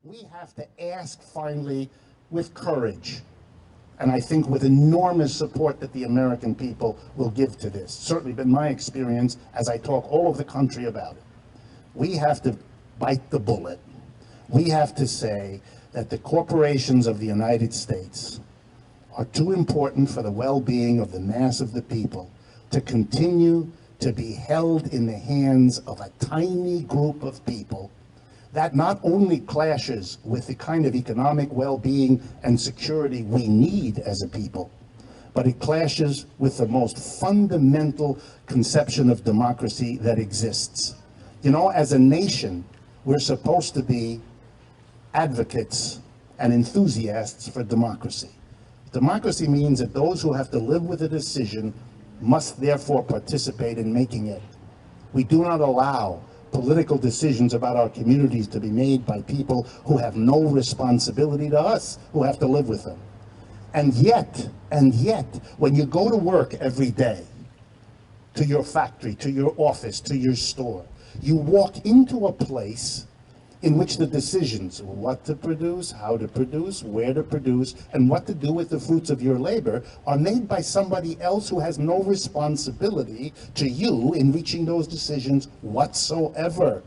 We have to ask finally with courage, and I think with enormous support that the American people will give to this. Certainly been my experience as I talk all over the country about it. We have to bite the bullet. We have to say that the corporations of the United States are too important for the well-being of the mass of the people to continue to be held in the hands of a tiny group of people that not only clashes with the kind of economic well-being and security we need as a people, but it clashes with the most fundamental conception of democracy that exists. You know, as a nation, we're supposed to be advocates and enthusiasts for democracy. Democracy means that those who have to live with a decision must therefore participate in making it. We do not allow political decisions about our communities to be made by people who have no responsibility to us, who have to live with them. And yet, when you go to work every day, to your factory, to your office, to your store, you walk into a place in which the decisions, what to produce, how to produce, where to produce, and what to do with the fruits of your labor are made by somebody else who has no responsibility to you in reaching those decisions whatsoever.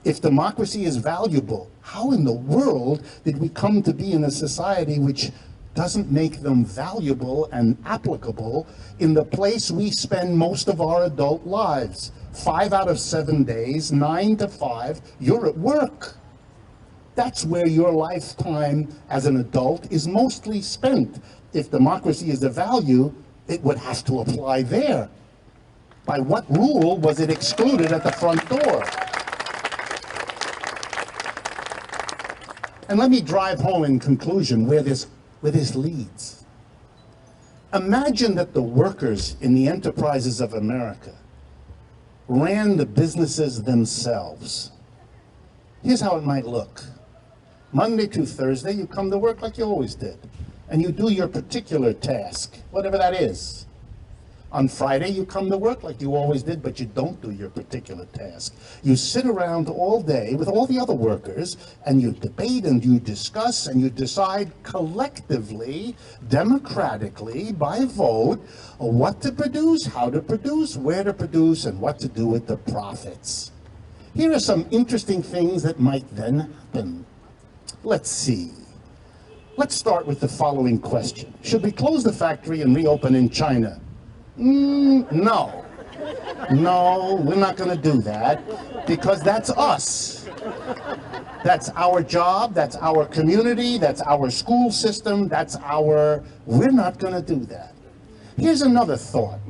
If democracy is valuable, how in the world did we come to be in a society which doesn't make them valuable and applicable in the place we spend most of our adult lives? 5 out of 7 days, 9 to 5, you're at work. That's where your lifetime as an adult is mostly spent. If democracy is a value, it would have to apply there. By what rule was it excluded at the front door? And let me drive home in conclusion where this leads. Imagine that the workers in the enterprises of America ran the businesses themselves. Here's how it might look. Monday to Thursday, you come to work like you always did, and you do your particular task, whatever that is. On Friday, you come to work like you always did, but you don't do your particular task. You sit around all day with all the other workers, and you debate and you discuss and you decide collectively, democratically, by vote, what to produce, how to produce, where to produce, and what to do with the profits. Here are some interesting things that might then happen. Let's see. Let's start with the following question. Should we close the factory and reopen in China? No. No, we're not going to do that, because that's us. That's our job, that's our community, that's our school system, we're not going to do that. Here's another thought.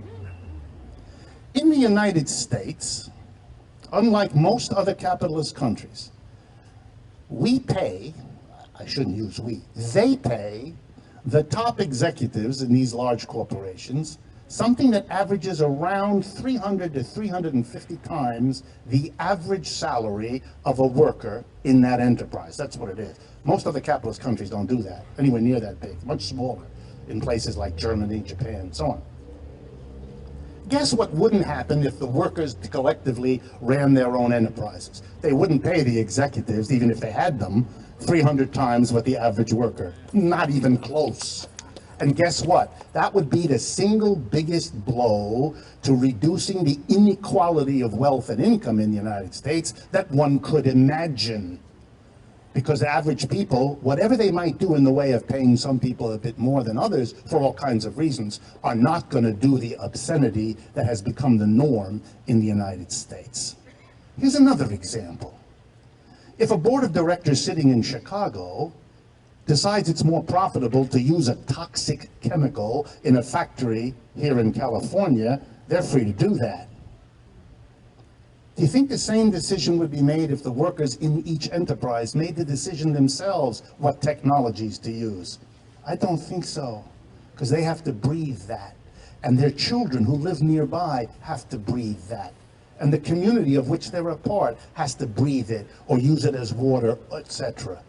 In the United States, unlike most other capitalist countries, we pay, I shouldn't use we, they pay the top executives in these large corporations something that averages around 300 to 350 times the average salary of a worker in that enterprise. That's what it is. Most other capitalist countries don't do that, anywhere near that big, much smaller in places like Germany, Japan, and so on. Guess what wouldn't happen if the workers collectively ran their own enterprises? They wouldn't pay the executives, even if they had them, 300 times what the average worker. Not even close. And guess what? That would be the single biggest blow to reducing the inequality of wealth and income in the United States that one could imagine. Because average people, whatever they might do in the way of paying some people a bit more than others for all kinds of reasons, are not going to do the obscenity that has become the norm in the United States. Here's another example. If a board of directors sitting in Chicago decides it's more profitable to use a toxic chemical in a factory here in California, they're free to do that. Do you think the same decision would be made if the workers in each enterprise made the decision themselves what technologies to use? I don't think so, because they have to breathe that. And their children who live nearby have to breathe that. And the community of which they're a part has to breathe it or use it as water, etc.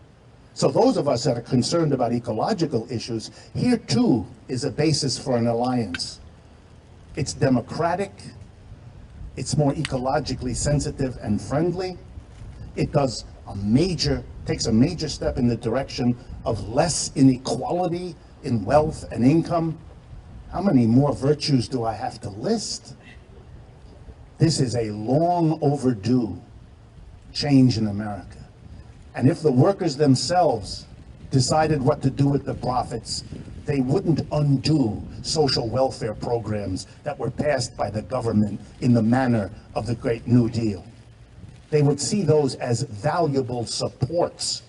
So those of us that are concerned about ecological issues, here too is a basis for an alliance. It's democratic, it's more ecologically sensitive and friendly, it does takes a major step in the direction of less inequality in wealth and income, how many more virtues do I have to list? This is a long overdue change in America. And if the workers themselves decided what to do with the profits, they wouldn't undo social welfare programs that were passed by the government in the manner of the Great New Deal. They would see those as valuable supports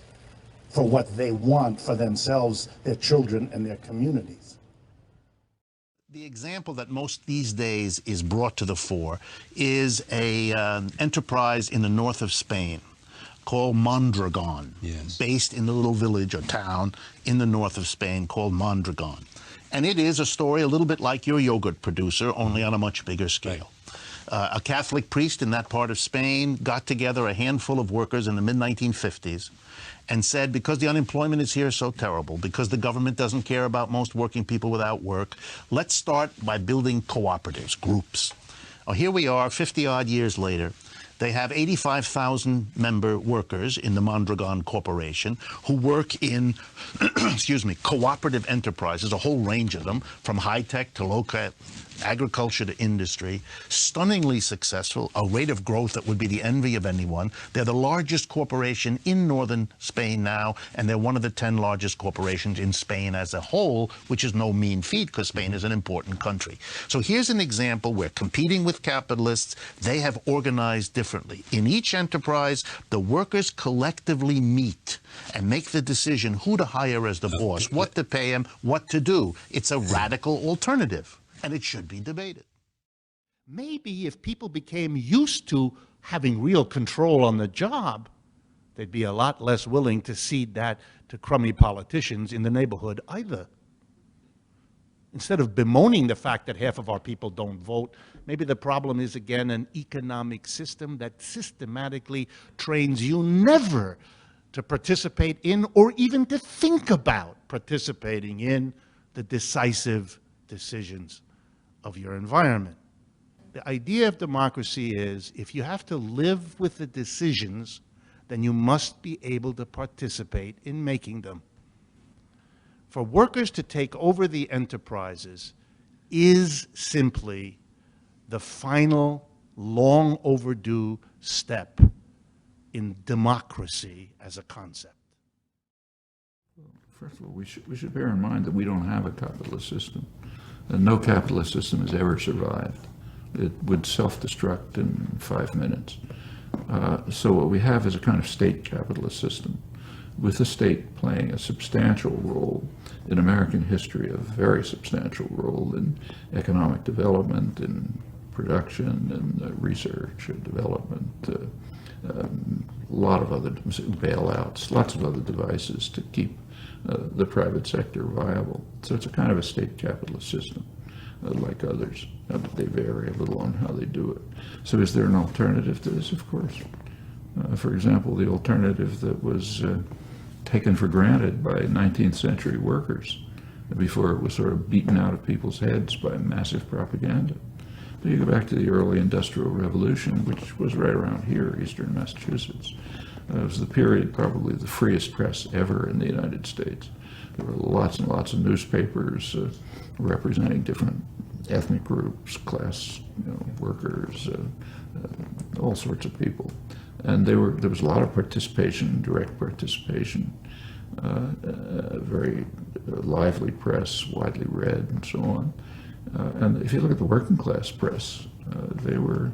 for what they want for themselves, their children, and their communities. The example that most these days is brought to the fore is an enterprise in the north of Spain called Mondragon, yes, based in a little village or town in the north of Spain called Mondragon. And it is a story a little bit like your yogurt producer, only on a much bigger scale. A Catholic priest in that part of Spain got together a handful of workers in the mid-1950s and said, because the unemployment is here so terrible, because the government doesn't care about most working people without work, let's start by building cooperatives, groups. Well, here we are 50-odd years later. They have 85,000 member workers in the Mondragon Corporation who work in, excuse me, cooperative enterprises, a whole range of them, from high-tech to low-tech, agriculture to industry, stunningly successful, a rate of growth that would be the envy of anyone. They're the largest corporation in northern Spain now, and they're one of the 10 largest corporations in Spain as a whole, which is no mean feat because Spain is an important country. So here's an example where competing with capitalists, they have organized differently. In each enterprise, the workers collectively meet and make the decision who to hire as the boss, what to pay him, what to do. It's a radical alternative. And it should be debated. Maybe if people became used to having real control on the job, they'd be a lot less willing to cede that to crummy politicians in the neighborhood either. Instead of bemoaning the fact that half of our people don't vote, maybe the problem is, again, an economic system that systematically trains you never to participate in or even to think about participating in the decisive decisions of your environment. The idea of democracy is if you have to live with the decisions, then you must be able to participate in making them. For workers to take over the enterprises is simply the final, long overdue step in democracy as a concept. First of all, we should bear in mind that we don't have a capitalist system. No capitalist system has ever survived. It would self-destruct in 5 minutes. So what we have is a kind of state capitalist system, with the state playing a substantial role in American history, a very substantial role in economic development, in production, and research and development, a lot of other bailouts, lots of other devices to keep the private sector viable. So it's a kind of a state capitalist system, like others, but they vary a little on how they do it. So is there an alternative to this? Of course. For example, the alternative that was taken for granted by 19th century workers before it was sort of beaten out of people's heads by massive propaganda. But you go back to the early Industrial Revolution, which was right around here, eastern Massachusetts. It was the period, probably the freest press ever in the United States. There were lots and lots of newspapers representing different ethnic groups, class, workers, all sorts of people. And there was a lot of participation, direct participation, very lively press, widely read, and so on. And if you look at the working class press, they were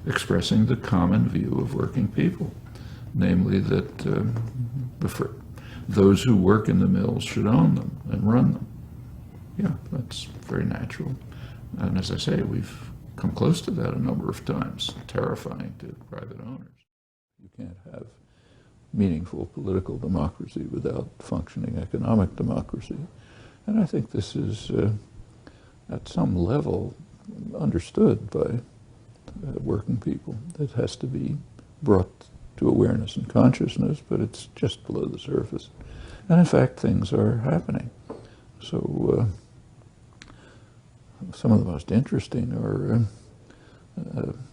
expressing the common view of working people, namely that those who work in the mills should own them and run them. Yeah, that's very natural. And as I say, we've come close to that a number of times, terrifying to private owners. You can't have meaningful political democracy without functioning economic democracy. And I think this is, at some level, understood by working people. It has to be brought to awareness and consciousness, but it's just below the surface. And in fact, things are happening. So some of the most interesting are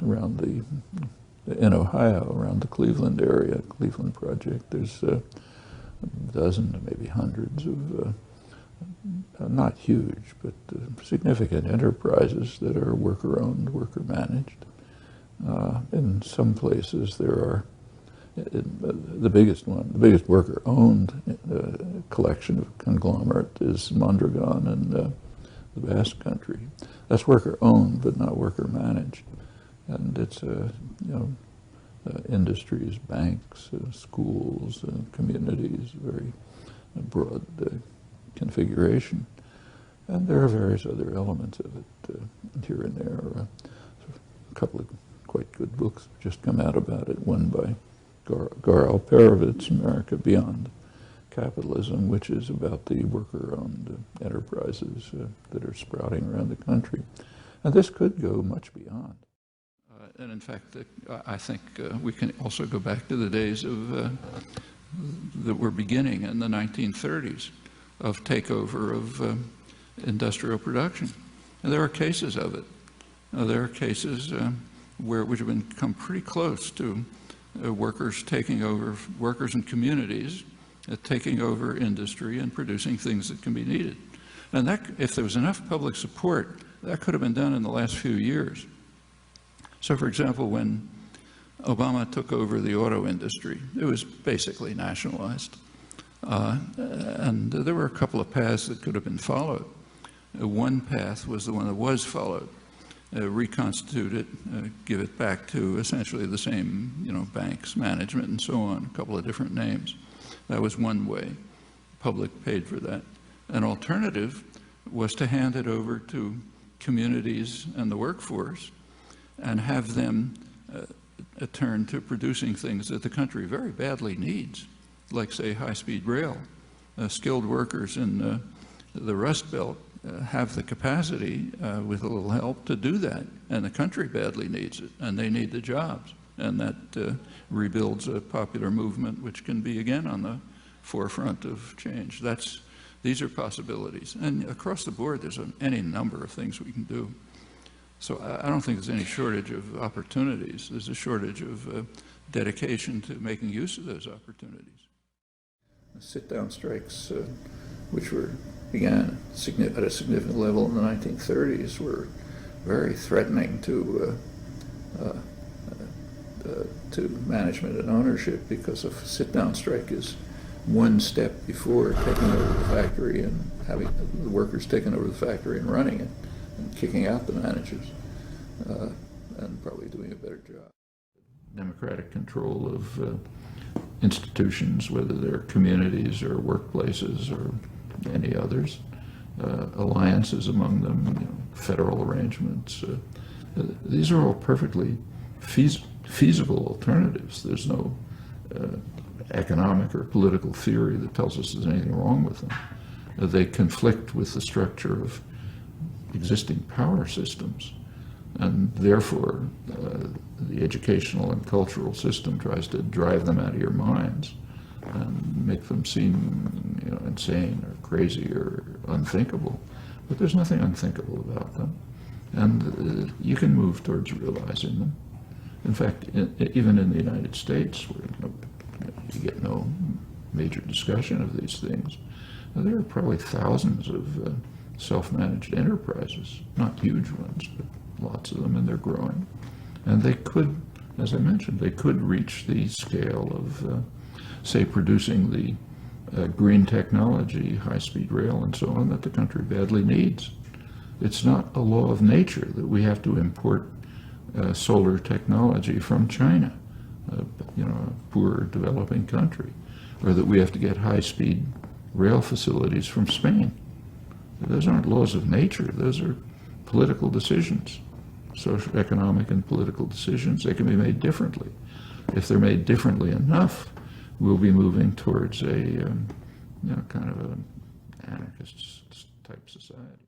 around the in Ohio, around the Cleveland area, Cleveland Project, there's a dozen, maybe hundreds of not huge, but significant enterprises that are worker-owned, worker-managed. In some places there are, the biggest worker-owned collection of conglomerate is Mondragon in the Basque Country. That's worker-owned, but not worker-managed. And it's, industries, banks, schools, communities, very broad configuration. And there are various other elements of it here and there. A couple of quite good books have just come out about it. One by Gar Alperovitz, America Beyond Capitalism, which is about the worker-owned enterprises that are sprouting around the country. And this could go much beyond. And in fact, I think we can also go back to the days of that were beginning in the 1930s of takeover of industrial production. And there are cases of it. There are cases which have come pretty close to workers taking over, workers and communities taking over industry and producing things that can be needed. And that, if there was enough public support, that could have been done in the last few years. So, for example, when Obama took over the auto industry, it was basically nationalized. And there were a couple of paths that could have been followed. One path was the one that was followed. Reconstitute it, give it back to essentially the same, banks, management, and so on, a couple of different names. That was one way. Public paid for that. An alternative was to hand it over to communities and the workforce and have them turn to producing things that the country very badly needs, like, say, high-speed rail. Skilled workers in the Rust Belt have the capacity, with a little help, to do that, and the country badly needs it, and they need the jobs, and that rebuilds a popular movement which can be, again, on the forefront of change. These are possibilities, and across the board there's any number of things we can do. So I don't think there's any shortage of opportunities. There's a shortage of dedication to making use of those opportunities. Sit-down strikes, which began at a significant level in the 1930s, were very threatening to management and ownership, because a sit-down strike is one step before taking over the factory and having the workers taking over the factory and running it and kicking out the managers, and probably doing a better job. Democratic control of institutions, whether they're communities or workplaces or any others, alliances among them, federal arrangements. These are all perfectly feasible alternatives. There's no economic or political theory that tells us there's anything wrong with them. They conflict with the structure of existing power systems, and therefore the educational and cultural system tries to drive them out of your minds and make them seem insane or crazy or unthinkable. But there's nothing unthinkable about them, and you can move towards realizing them. In fact, even in the United States, where you get no major discussion of these things, there are probably thousands of self-managed enterprises, not huge ones, but lots of them, and they're growing. And they could, as I mentioned, they could reach the scale of, say, producing the green technology, high-speed rail, and so on, that the country badly needs. It's not a law of nature that we have to import solar technology from China, a poor developing country, or that we have to get high-speed rail facilities from Spain. Those aren't laws of nature. Those are political decisions, social, economic, and political decisions. They can be made differently. If they're made differently enough, we'll be moving towards a kind of an anarchist-type society.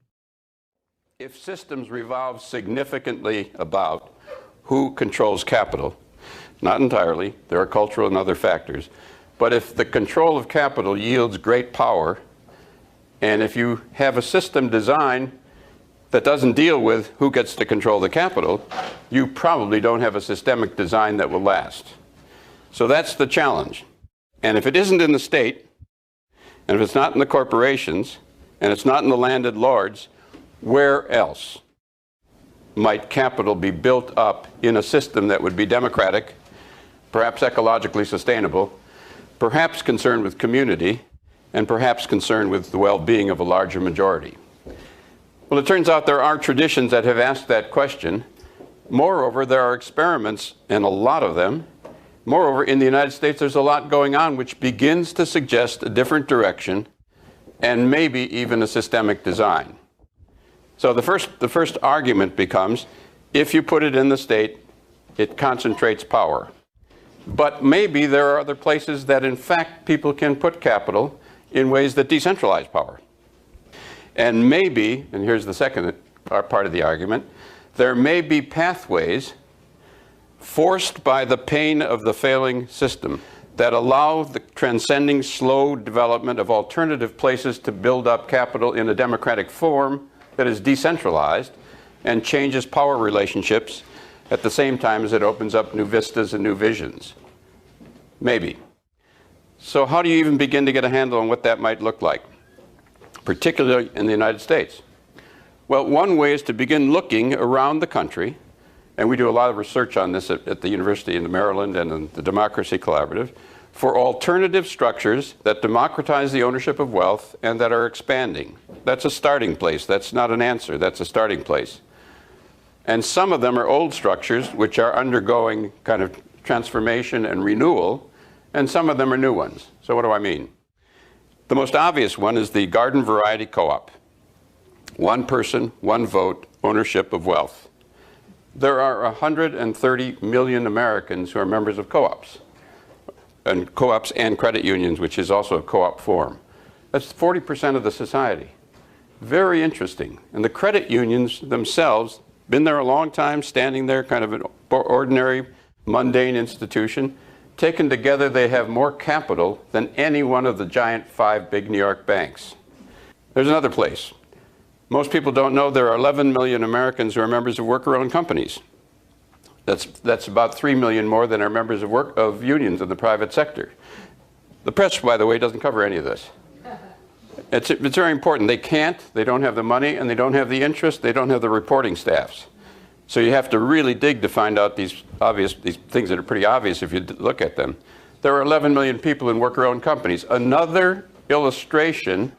If systems revolve significantly about who controls capital, not entirely, there are cultural and other factors, but if the control of capital yields great power, and if you have a system design that doesn't deal with who gets to control the capital, you probably don't have a systemic design that will last. So that's the challenge. And if it isn't in the state, and if it's not in the corporations, and it's not in the landed lords, where else might capital be built up in a system that would be democratic, perhaps ecologically sustainable, perhaps concerned with community, and perhaps concerned with the well-being of a larger majority? Well, it turns out there are traditions that have asked that question. Moreover, there are experiments, and a lot of them. Moreover, in the United States, there's a lot going on which begins to suggest a different direction and maybe even a systemic design. So the first argument becomes, if you put it in the state, it concentrates power. But maybe there are other places that, in fact, people can put capital in ways that decentralize power. And maybe, and here's the second part of the argument, there may be pathways forced by the pain of the failing system that allow the transcending slow development of alternative places to build up capital in a democratic form that is decentralized and changes power relationships at the same time as it opens up new vistas and new visions. Maybe. So how do you even begin to get a handle on what that might look like, particularly in the United States? Well, one way is to begin looking around the country, and we do a lot of research on this at the University in Maryland and in the Democracy Collaborative, for alternative structures that democratize the ownership of wealth and that are expanding. That's a starting place. That's not an answer. That's a starting place. And some of them are old structures which are undergoing kind of transformation and renewal, and some of them are new ones. So what do I mean? The most obvious one is the garden variety co-op. One person, one vote, ownership of wealth. There are 130 million Americans who are members of co-ops and credit unions, which is also a co-op form. That's 40% of the society. Very interesting. And the credit unions themselves, been there a long time, standing there, kind of an ordinary, mundane institution. Taken together, they have more capital than any one of the giant 5 big New York banks. There's another place. Most people don't know there are 11 million Americans who are members of worker-owned companies. That's about 3 million more than are members of unions in the private sector. The press, by the way, doesn't cover any of this. It's very important. They don't have the money, and they don't have the interest, they don't have the reporting staffs. So you have to really dig to find out these things that are pretty obvious if you look at them. There are 11 million people in worker-owned companies. Another illustration,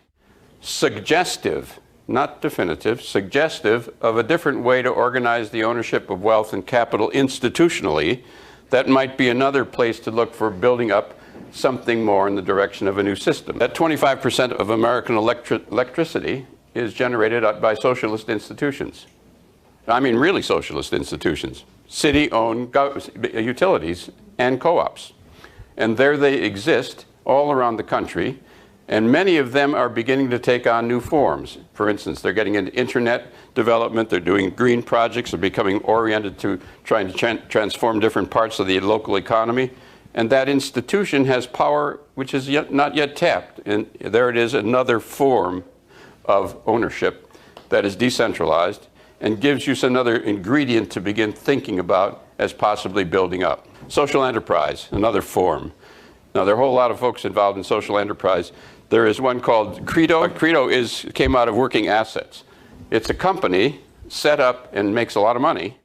suggestive, not definitive, suggestive of a different way to organize the ownership of wealth and capital institutionally. That might be another place to look for building up something more in the direction of a new system. That 25% of American electricity is generated by socialist institutions. I mean really socialist institutions, city-owned utilities and co-ops. And there they exist all around the country, and many of them are beginning to take on new forms. For instance, they're getting into internet development, they're doing green projects, they're becoming oriented to trying to transform different parts of the local economy. And that institution has power which is not yet tapped. And there it is, another form of ownership that is decentralized and gives you another ingredient to begin thinking about as possibly building up. Social enterprise, another form. Now, there are a whole lot of folks involved in social enterprise. There is one called Credo. Credo came out of working assets. It's a company set up and makes a lot of money.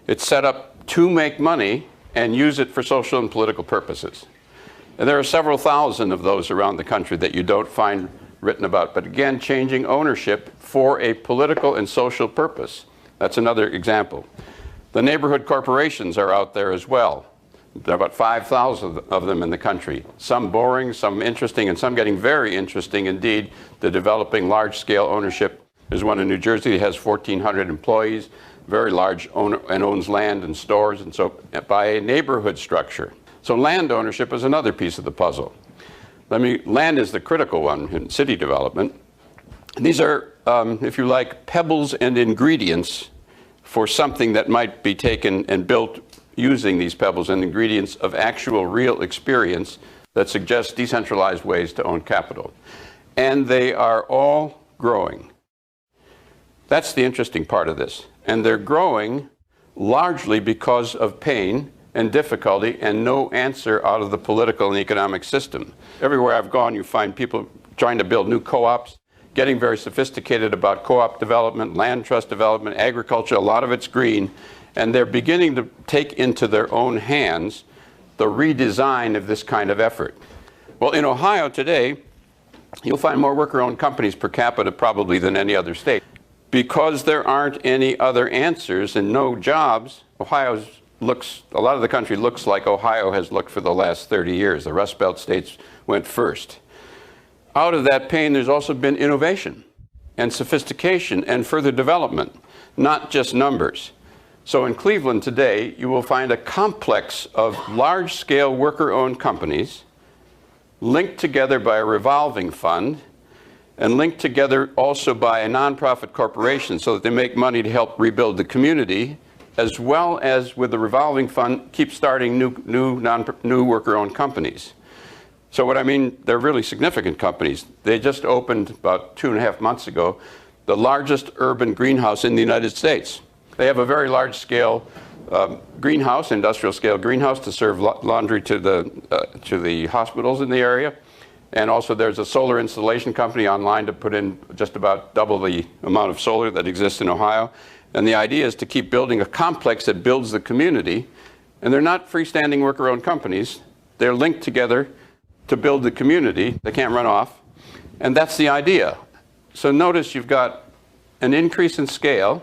It's set up to make money and use it for social and political purposes. And there are several thousand of those around the country that you don't find written about. But again, changing ownership for a political and social purpose. That's another example. The neighborhood corporations are out there as well. There are about 5,000 of them in the country. Some boring, some interesting, and some getting very interesting indeed. The developing large-scale ownership. There's one in New Jersey that has 1,400 employees, very large owner, and owns land and stores, and so by a neighborhood structure. So land ownership is another piece of the puzzle. Land is the critical one in city development. These are, if you like, pebbles and ingredients for something that might be taken and built using these pebbles and ingredients of actual real experience that suggests decentralized ways to own capital. And they are all growing. That's the interesting part of this. And they're growing largely because of pain and difficulty and no answer out of the political and economic system. Everywhere I've gone, you find people trying to build new co-ops, getting very sophisticated about co-op development, land trust development, agriculture. A lot of it's green. And they're beginning to take into their own hands the redesign of this kind of effort. Well, in Ohio today, you'll find more worker-owned companies per capita probably than any other state. Because there aren't any other answers and no jobs, a lot of the country looks like Ohio has looked for the last 30 years. The Rust Belt states went first. Out of that pain, there's also been innovation and sophistication and further development, not just numbers. So in Cleveland today, you will find a complex of large-scale worker-owned companies linked together by a revolving fund and linked together also by a nonprofit corporation so that they make money to help rebuild the community, as well as with the revolving fund, keep starting new worker-owned companies. So what I mean, they're really significant companies. They just opened about 2.5 months ago the largest urban greenhouse in the United States. They have a very large-scale greenhouse, industrial-scale greenhouse, to serve laundry to the hospitals in the area. And also there's a solar installation company online to put in just about double the amount of solar that exists in Ohio. And the idea is to keep building a complex that builds the community. And they're not freestanding worker-owned companies. They're linked together to build the community. They can't run off. And that's the idea. So notice you've got an increase in scale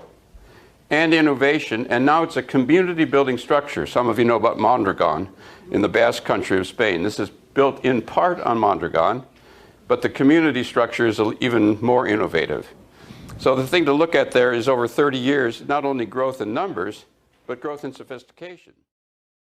and innovation, and now it's a community building structure. Some of you know about Mondragon in the Basque country of Spain. This is built in part on Mondragon, but the community structure is even more innovative. So the thing to look at there is over 30 years, not only growth in numbers, but growth in sophistication.